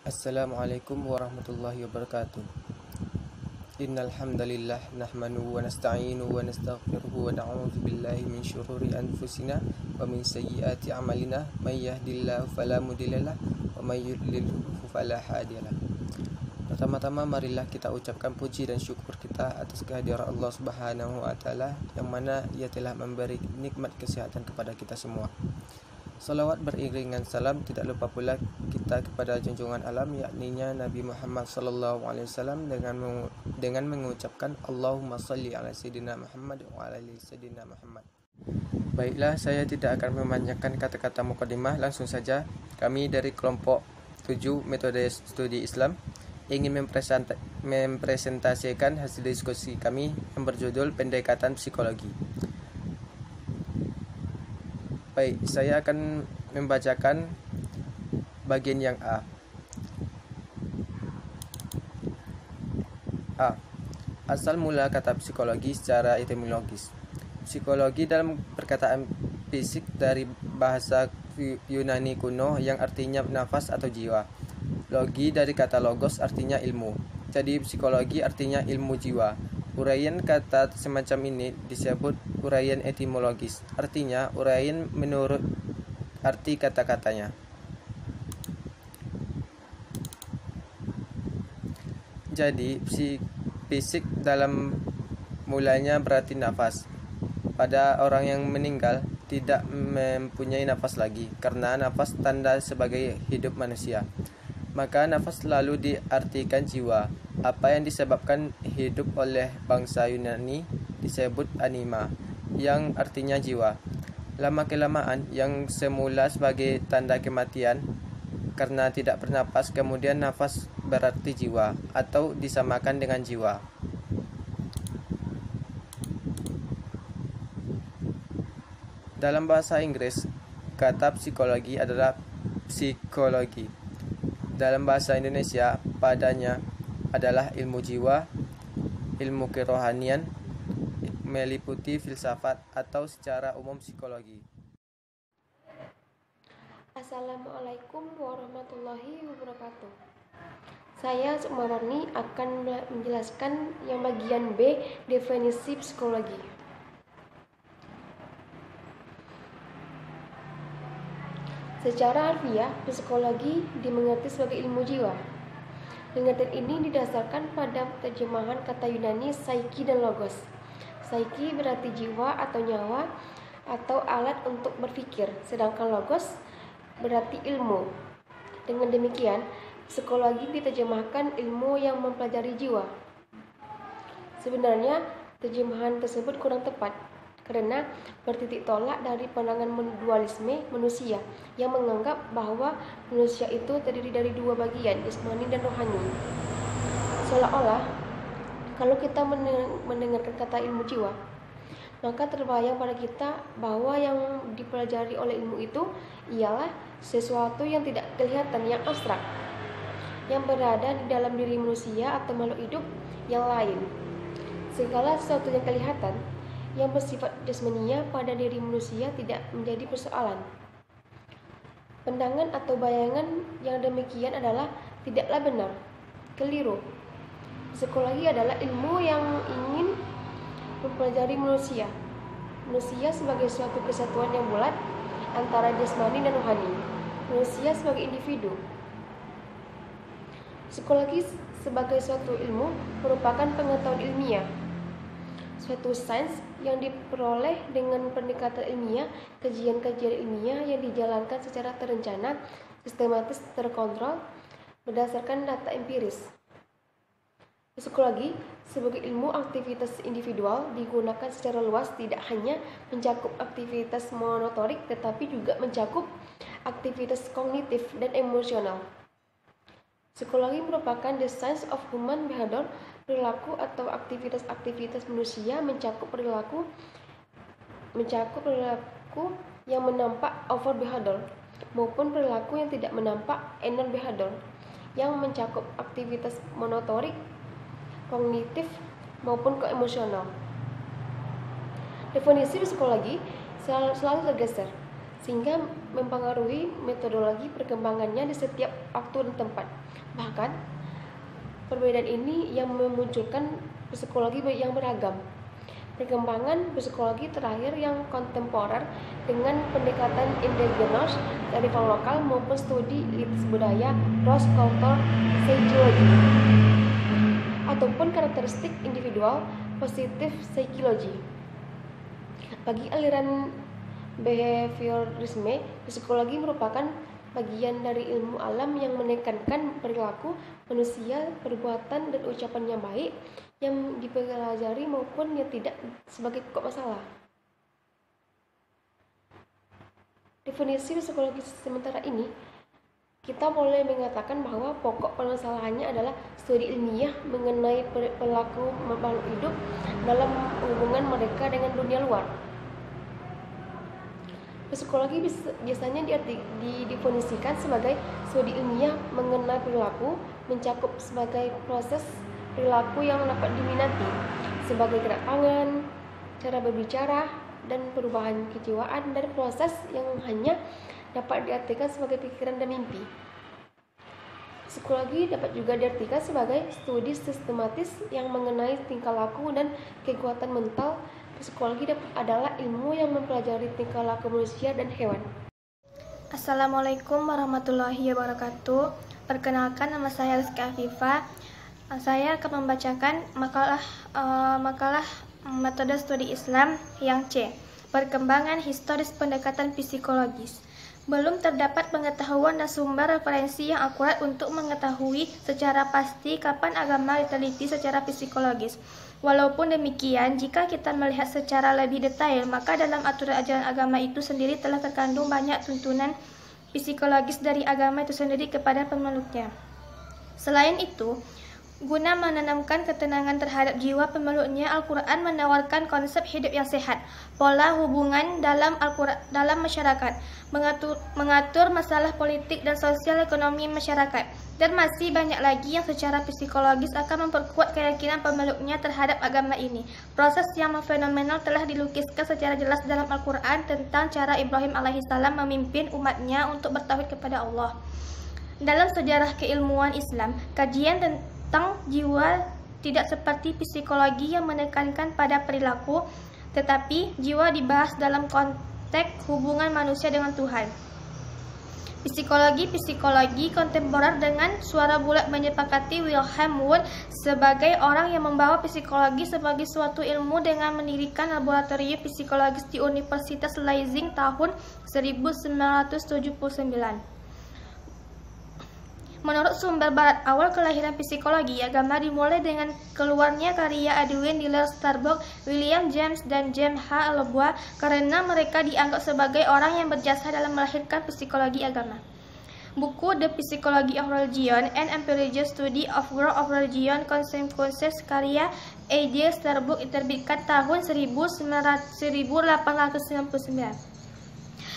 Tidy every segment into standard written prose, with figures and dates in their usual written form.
Assalamualaikum warahmatullahi wabarakatuh. Innal hamdalillah nahmanuhu wa nasta'inuhu wa nastaghfiruhu wa na'udzu billahi min syururi anfusina wa min sayyiati a'malina may yahdihillahu fala mudhillalah wa may yudlilhu fala hadiyalah. Pertama-tama marilah kita ucapkan puji dan syukur kita atas kehadiran Allah Subhanahu wa taala yang mana Ia telah memberi nikmat kesehatan kepada kita semua. Salawat beriringan salam tidak lupa pula kita kepada junjungan alam yakninya Nabi Muhammad sallallahu alaihi wasallam dengan mengucapkan Allahumma shalli ala sayyidina Muhammad wa ala ali sayyidina Muhammad. Baiklah, saya tidak akan memanjangkan kata-kata mukadimah, langsung saja. Kami dari kelompok 7 Metode Studi Islam ingin mempresentasikan hasil diskusi kami yang berjudul Pendekatan Psikologi. Baik, saya akan membacakan bagian yang A. Asal mula kata psikologi secara etimologis. Psikologi dalam perkataan fisik dari bahasa Yunani kuno yang artinya nafas atau jiwa. Logi dari kata logos artinya ilmu. Jadi psikologi artinya ilmu jiwa. Uraian kata semacam ini disebut uraian etimologis, artinya uraian menurut arti kata-katanya. Jadi fisik dalam mulanya berarti nafas. Pada orang yang meninggal tidak mempunyai nafas lagi, karena nafas tanda sebagai hidup manusia. Maka nafas lalu diartikan jiwa. Apa yang disebabkan hidup oleh bangsa Yunani disebut anima, yang artinya jiwa. Lama-kelamaan yang semula sebagai tanda kematian karena tidak bernapas, kemudian nafas berarti jiwa atau disamakan dengan jiwa. Dalam bahasa Inggris, kata psikologi adalah psikologi. Dalam bahasa Indonesia, padanya adalah ilmu jiwa, ilmu kerohanian, meliputi filsafat atau secara umum psikologi. Assalamualaikum warahmatullahi wabarakatuh. Saya Sukma Warni akan menjelaskan yang bagian B, definisi psikologi. Secara harfiah, psikologi dimengerti sebagai ilmu jiwa. Pengertian ini didasarkan pada terjemahan kata Yunani psyche dan logos. Psyche berarti jiwa atau nyawa atau alat untuk berpikir, sedangkan logos berarti ilmu. Dengan demikian, psikologi diterjemahkan ilmu yang mempelajari jiwa. Sebenarnya, terjemahan tersebut kurang tepat karena bertitik tolak dari pandangan dualisme manusia yang menganggap bahwa manusia itu terdiri dari dua bagian, jasmani dan rohani. Seolah-olah kalau kita mendengarkan kata ilmu jiwa, maka terbayang pada kita bahwa yang dipelajari oleh ilmu itu ialah sesuatu yang tidak kelihatan, yang abstrak, yang berada di dalam diri manusia atau makhluk hidup yang lain. Segala sesuatu yang kelihatan yang bersifat jasmania pada diri manusia tidak menjadi persoalan. Pandangan atau bayangan yang demikian adalah tidaklah benar, keliru. Psikologi adalah ilmu yang ingin mempelajari manusia sebagai suatu kesatuan yang bulat antara jasmani dan rohani, manusia sebagai individu. Psikologi sebagai suatu ilmu merupakan pengetahuan ilmiah, suatu sains yang diperoleh dengan pendekatan ilmiah, kajian-kajian ilmiah yang dijalankan secara terencana, sistematis, terkontrol, berdasarkan data empiris. Psikologi sebagai ilmu aktivitas individual digunakan secara luas, tidak hanya mencakup aktivitas motorik tetapi juga mencakup aktivitas kognitif dan emosional. Psikologi merupakan the science of human behavior, perilaku atau aktivitas-aktivitas manusia mencakup perilaku yang menampak overt behavior maupun perilaku yang tidak menampak inner behavior, yang mencakup aktivitas motorik, kognitif maupun keemosional. Definisi psikologi selalu tergeser. sehingga mempengaruhi metodologi perkembangannya di setiap waktu dan tempat. Bahkan, perbedaan ini yang memunculkan psikologi yang beragam. Perkembangan psikologi terakhir yang kontemporer dengan pendekatan endogenos dari lokal maupun studi lintas budaya cross cultural psychology ataupun karakteristik individual positive psychology. Bagi aliran behaviorisme, psikologi merupakan bagian dari ilmu alam yang menekankan perilaku manusia, perbuatan dan ucapan yang baik yang dipelajari maupun yang tidak sebagai pokok masalah. Definisi psikologi sementara ini, kita boleh mengatakan bahwa pokok permasalahannya adalah studi ilmiah mengenai perilaku makhluk hidup dalam hubungan mereka dengan dunia luar. Psikologi biasanya didefinisikan sebagai studi ilmiah mengenai perilaku, mencakup sebagai proses perilaku yang dapat diminati, sebagai gerak tangan, cara berbicara, dan perubahan kejiwaan dari proses yang hanya dapat diartikan sebagai pikiran dan mimpi. Psikologi dapat juga diartikan sebagai studi sistematis yang mengenai tingkah laku dan kekuatan mental. Psikologi adalah ilmu yang mempelajari tingkah laku manusia dan hewan. Assalamualaikum warahmatullahi wabarakatuh. Perkenalkan, nama saya Rizky Afifah. Saya akan membacakan makalah metode studi Islam yang C. Perkembangan historis pendekatan psikologis. Belum terdapat pengetahuan dan sumber referensi yang akurat untuk mengetahui secara pasti kapan agama diteliti secara psikologis. Walaupun demikian, jika kita melihat secara lebih detail, maka dalam aturan ajaran agama itu sendiri telah terkandung banyak tuntunan psikologis dari agama itu sendiri kepada pemeluknya. Selain itu, guna menanamkan ketenangan terhadap jiwa pemeluknya, Al-Quran menawarkan konsep hidup yang sehat, pola hubungan dalam masyarakat, mengatur masalah politik dan sosial ekonomi masyarakat, dan masih banyak lagi yang secara psikologis akan memperkuat keyakinan pemeluknya terhadap agama ini. Proses yang fenomenal telah dilukiskan secara jelas dalam Al-Quran tentang cara Ibrahim alaihissalam memimpin umatnya untuk bertauhid kepada Allah. Dalam sejarah keilmuan Islam, kajian tentang jiwa tidak seperti psikologi yang menekankan pada perilaku, tetapi jiwa dibahas dalam konteks hubungan manusia dengan Tuhan. Psikologi kontemporer dengan suara bulat menyepakati Wilhelm Wundt sebagai orang yang membawa psikologi sebagai suatu ilmu dengan mendirikan laboratorium psikologis di Universitas Leipzig tahun 1979. Menurut sumber barat, awal kelahiran psikologi agama dimulai dengan keluarnya karya Edwin Diller Starbuck, William James, dan James H. Lebois karena mereka dianggap sebagai orang yang berjasa dalam melahirkan psikologi agama. Buku The Psychology of Religion and Empirical Study of World of Religion Consequences karya E.D. Starbuck diterbitkan tahun 1899.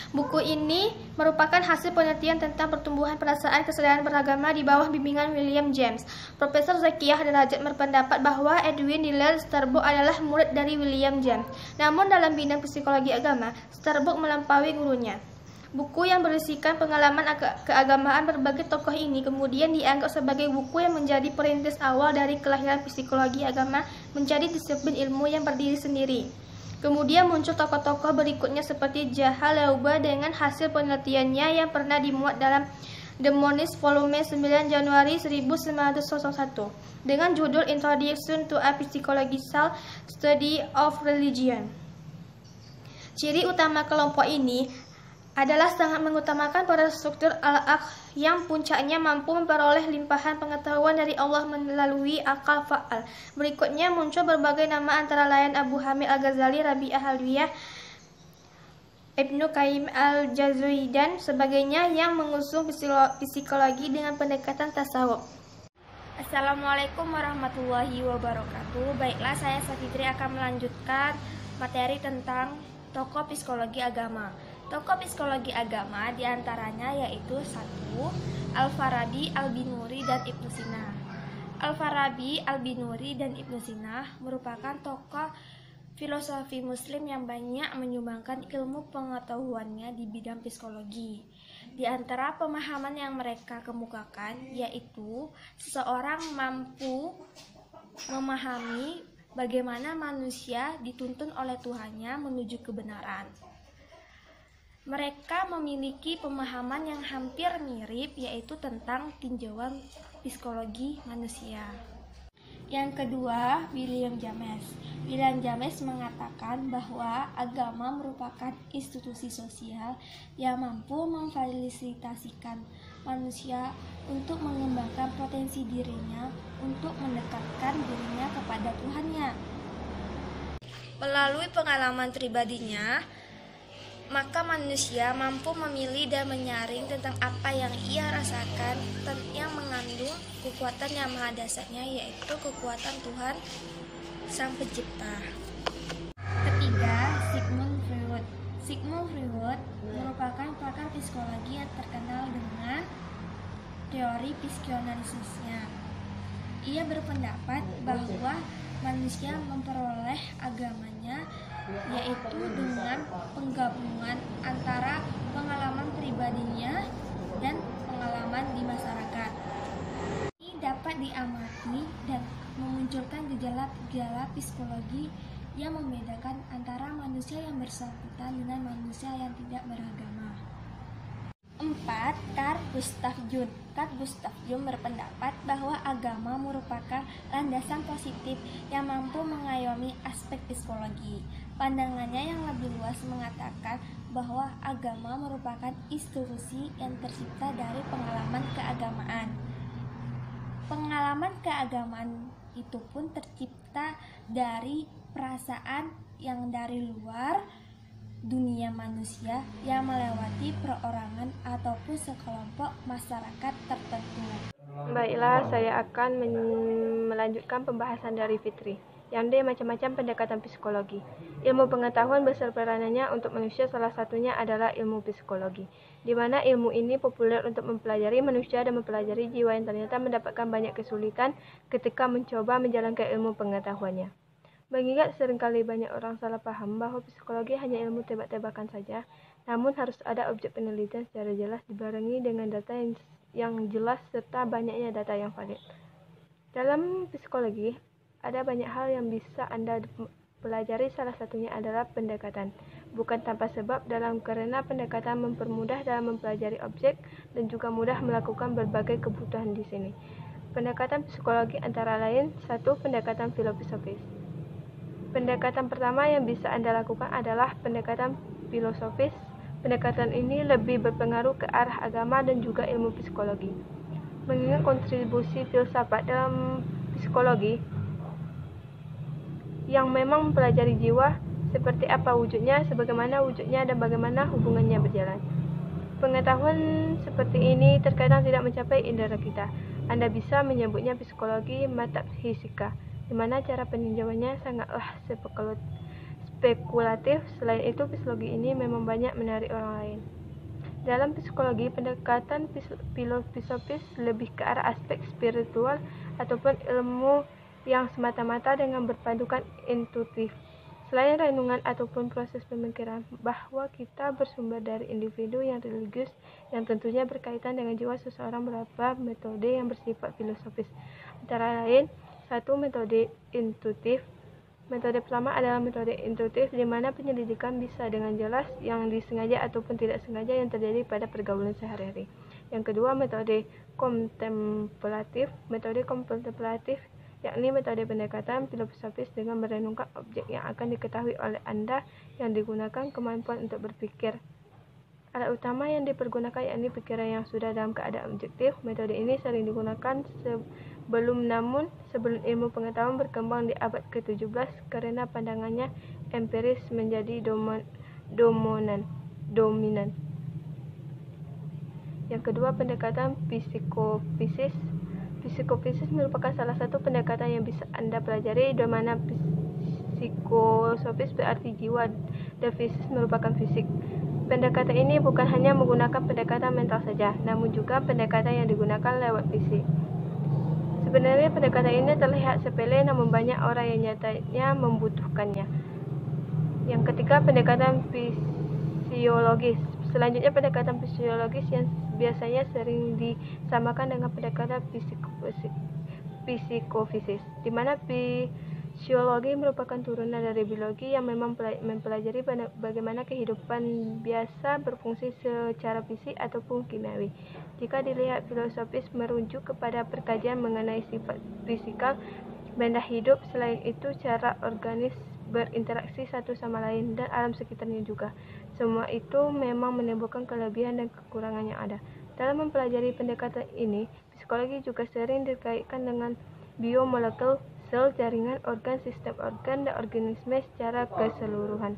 Buku ini merupakan hasil penelitian tentang pertumbuhan perasaan kesadaran beragama di bawah bimbingan William James. Profesor Zakiyah Derajat berpendapat bahwa Edwin Diller Starbuck adalah murid dari William James. Namun dalam bidang psikologi agama, Starbuck melampaui gurunya. Buku yang berisikan pengalaman keagamaan berbagai tokoh ini kemudian dianggap sebagai buku yang menjadi perintis awal dari kelahiran psikologi agama menjadi disiplin ilmu yang berdiri sendiri. Kemudian muncul tokoh-tokoh berikutnya seperti J.H. Lebois dengan hasil penelitiannya yang pernah dimuat dalam The Monist volume 9 Januari 1901 dengan judul Introduction to a Psychological Study of Religion. Ciri utama kelompok ini adalah sangat mengutamakan pada struktur al-akh yang puncaknya mampu memperoleh limpahan pengetahuan dari Allah melalui akal fa'al. Berikutnya muncul berbagai nama antara lain Abu Hamid Al-Ghazali, Rabi'ah Alwiyah, Ibnu Qayyim Al-Jauziyyah dan sebagainya yang mengusung psikologi dengan pendekatan tasawuf. Assalamualaikum warahmatullahi wabarakatuh. Baiklah, saya Safitri akan melanjutkan materi tentang tokoh psikologi agama. Tokoh psikologi agama diantaranya yaitu 1. Al-Farabi, Al-Binuri, dan Ibnu Sina. Al-Farabi, Al-Binuri, dan Ibnu Sina merupakan tokoh filosofi Muslim yang banyak menyumbangkan ilmu pengetahuannya di bidang psikologi. Di antara pemahaman yang mereka kemukakan yaitu seseorang mampu memahami bagaimana manusia dituntun oleh Tuhannya menuju kebenaran. Mereka memiliki pemahaman yang hampir mirip, yaitu tentang tinjauan psikologi manusia. Yang kedua, William James. William James mengatakan bahwa agama merupakan institusi sosial yang mampu memfasilitasikan manusia untuk mengembangkan potensi dirinya untuk mendekatkan dirinya kepada Tuhannya. Melalui pengalaman pribadinya, maka manusia mampu memilih dan menyaring tentang apa yang ia rasakan yang mengandung kekuatan yang maha dasarnya, yaitu kekuatan Tuhan Sang Pencipta. Ketiga, Sigmund Freud. Sigmund Freud merupakan pakar psikologi yang terkenal dengan teori psikoanalisisnya. Ia berpendapat bahwa manusia memperoleh agamanya yaitu dengan penggabungan antara pengalaman pribadinya dan pengalaman di masyarakat. Ini dapat diamati dan memunculkan gejala-gejala psikologi yang membedakan antara manusia yang bersangkutan dengan manusia yang tidak beragama. 4. Carl Gustav Jung. Carl Gustav Jung berpendapat bahwa agama merupakan landasan positif yang mampu mengayomi aspek psikologi. Pandangannya yang lebih luas mengatakan bahwa agama merupakan institusi yang tercipta dari pengalaman keagamaan. Pengalaman keagamaan itu pun tercipta dari perasaan yang dari luar dunia manusia yang melewati perorangan ataupun sekelompok masyarakat tertentu. Baiklah, saya akan melanjutkan pembahasan dari Fitri. Yang D. Macam-macam pendekatan psikologi. Ilmu pengetahuan besar peranannya untuk manusia, salah satunya adalah ilmu psikologi, di mana ilmu ini populer untuk mempelajari manusia dan mempelajari jiwa yang ternyata mendapatkan banyak kesulitan ketika mencoba menjalankan ilmu pengetahuannya. Mengingat seringkali banyak orang salah paham bahwa psikologi hanya ilmu tebak-tebakan saja, namun harus ada objek penelitian secara jelas dibarengi dengan data yang jelas serta banyaknya data yang valid. Dalam psikologi, ada banyak hal yang bisa Anda pelajari, salah satunya adalah pendekatan. Bukan tanpa sebab karena pendekatan mempermudah dalam mempelajari objek dan juga mudah melakukan berbagai kebutuhan di sini. Pendekatan psikologi antara lain, 1. Pendekatan filosofis. Pendekatan pertama yang bisa Anda lakukan adalah pendekatan filosofis. Pendekatan ini lebih berpengaruh ke arah agama dan juga ilmu psikologi. Mengingat kontribusi filsafat dalam psikologi yang memang mempelajari jiwa, seperti apa wujudnya, sebagaimana wujudnya, dan bagaimana hubungannya berjalan. Pengetahuan seperti ini terkadang tidak mencapai indera kita. Anda bisa menyebutnya psikologi metafisika, di mana cara peninjauannya sangatlah spekulatif. Selain itu, psikologi ini memang banyak menarik orang lain. Dalam psikologi, pendekatan filosofis lebih ke arah aspek spiritual ataupun ilmu yang semata-mata dengan berpadukan intuitif. Selain renungan ataupun proses pemikiran bahwa kita bersumber dari individu yang religius yang tentunya berkaitan dengan jiwa seseorang, beberapa metode yang bersifat filosofis antara lain, 1. Metode intuitif. Metode pertama adalah metode intuitif, di mana penyelidikan bisa dengan jelas yang disengaja ataupun tidak sengaja yang terjadi pada pergaulan sehari-hari. Yang kedua, metode kontemplatif. Metode kontemplatif yakni metode pendekatan filosofis dengan merenungkan objek yang akan diketahui oleh Anda yang digunakan kemampuan untuk berpikir. Alat utama yang dipergunakan yakni pikiran yang sudah dalam keadaan objektif. Metode ini sering digunakan sebelum ilmu pengetahuan berkembang di abad ke-17 karena pandangannya empiris menjadi dominan. Yang kedua, pendekatan psikofisis. Psikofisis merupakan salah satu pendekatan yang bisa Anda pelajari, di mana psikosofis berarti jiwa dan fisis merupakan fisik. Pendekatan ini bukan hanya menggunakan pendekatan mental saja, namun juga pendekatan yang digunakan lewat fisik. Sebenarnya pendekatan ini terlihat sepele, namun banyak orang yang nyatanya membutuhkannya. Yang ketiga, pendekatan fisiologis. Selanjutnya, pendekatan fisiologis yang biasanya sering disamakan dengan pendekatan psikofisis, di mana fisiologi merupakan turunan dari biologi yang memang mempelajari bagaimana kehidupan biasa berfungsi secara fisik ataupun kimiawi. Jika dilihat filosofis, merujuk kepada perkajian mengenai sifat fisikal benda hidup, selain itu cara organisme berinteraksi satu sama lain dan alam sekitarnya juga. Semua itu memang menimbulkan kelebihan dan kekurangan yang ada. Dalam mempelajari pendekatan ini, psikologi juga sering dikaitkan dengan biomolekul, sel, jaringan, organ, sistem organ, dan organisme secara keseluruhan,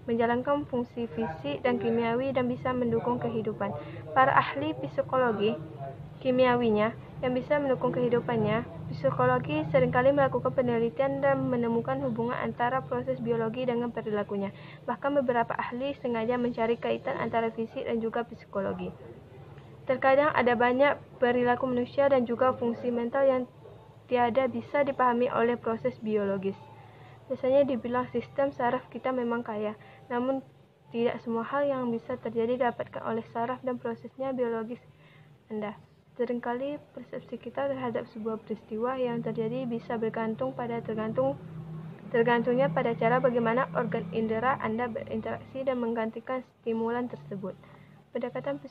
menjalankan fungsi fisik dan kimiawi dan bisa mendukung kehidupan. Para ahli psikologi kimiawinya yang bisa mendukung kehidupannya, psikologi seringkali melakukan penelitian dan menemukan hubungan antara proses biologi dengan perilakunya. Bahkan beberapa ahli sengaja mencari kaitan antara fisik dan juga psikologi. Terkadang ada banyak perilaku manusia dan juga fungsi mental yang tiada bisa dipahami oleh proses biologis. Biasanya dibilang sistem saraf kita memang kaya, namun tidak semua hal yang bisa terjadi didapatkan oleh saraf dan prosesnya biologis Anda. Seringkali persepsi kita terhadap sebuah peristiwa yang terjadi bisa tergantungnya pada cara bagaimana organ indera Anda berinteraksi dan menggantikan stimulan tersebut. Pendekatan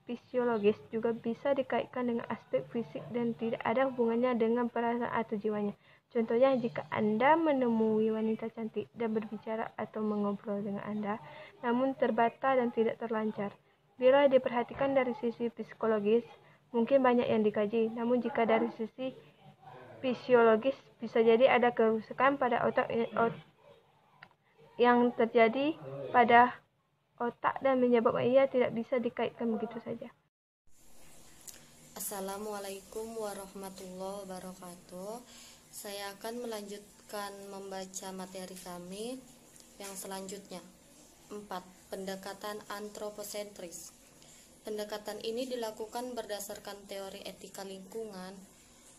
fisiologis juga bisa dikaitkan dengan aspek fisik dan tidak ada hubungannya dengan perasaan atau jiwanya. Contohnya, jika Anda menemui wanita cantik dan berbicara atau mengobrol dengan Anda, namun terbata dan tidak terlancar. Bila diperhatikan dari sisi psikologis, mungkin banyak yang dikaji, namun jika dari sisi fisiologis, bisa jadi ada kerusakan pada otak yang terjadi pada otak dan menyebabkan ia tidak bisa dikaitkan begitu saja. Assalamualaikum warahmatullahi wabarakatuh. Saya akan melanjutkan membaca materi kami yang selanjutnya. 4. Pendekatan antroposentris. Pendekatan ini dilakukan berdasarkan teori etika lingkungan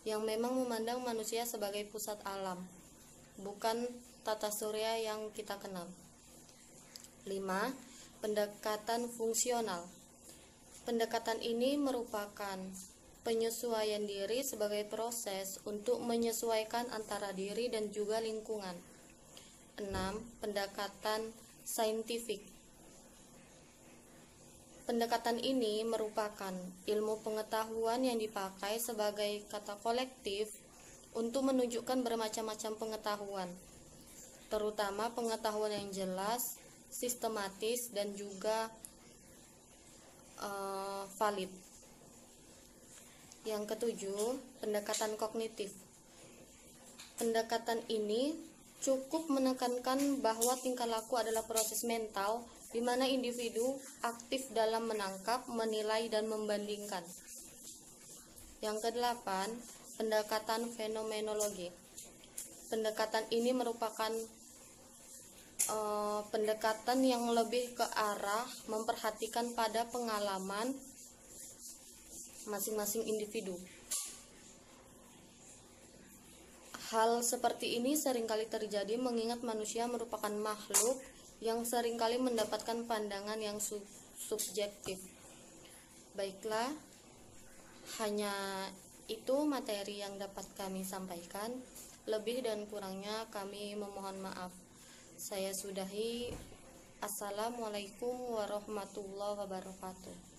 yang memang memandang manusia sebagai pusat alam, bukan tata surya yang kita kenal. 5. Pendekatan fungsional. Pendekatan ini merupakan penyesuaian diri sebagai proses untuk menyesuaikan antara diri dan juga lingkungan. 6. Pendekatan saintifik. Pendekatan ini merupakan ilmu pengetahuan yang dipakai sebagai kata kolektif untuk menunjukkan bermacam-macam pengetahuan, terutama pengetahuan yang jelas, sistematis, dan juga valid. Yang ketujuh, pendekatan kognitif. Pendekatan ini cukup menekankan bahwa tingkah laku adalah proses mental di mana individu aktif dalam menangkap, menilai, dan membandingkan. Yang kedelapan, pendekatan fenomenologi. Pendekatan ini merupakan pendekatan yang lebih ke arah memperhatikan pada pengalaman masing-masing individu. Hal seperti ini seringkali terjadi mengingat manusia merupakan makhluk yang seringkali mendapatkan pandangan yang subjektif. Baiklah, hanya itu materi yang dapat kami sampaikan. Lebih dan kurangnya kami memohon maaf. Saya sudahi. Assalamualaikum warahmatullahi wabarakatuh.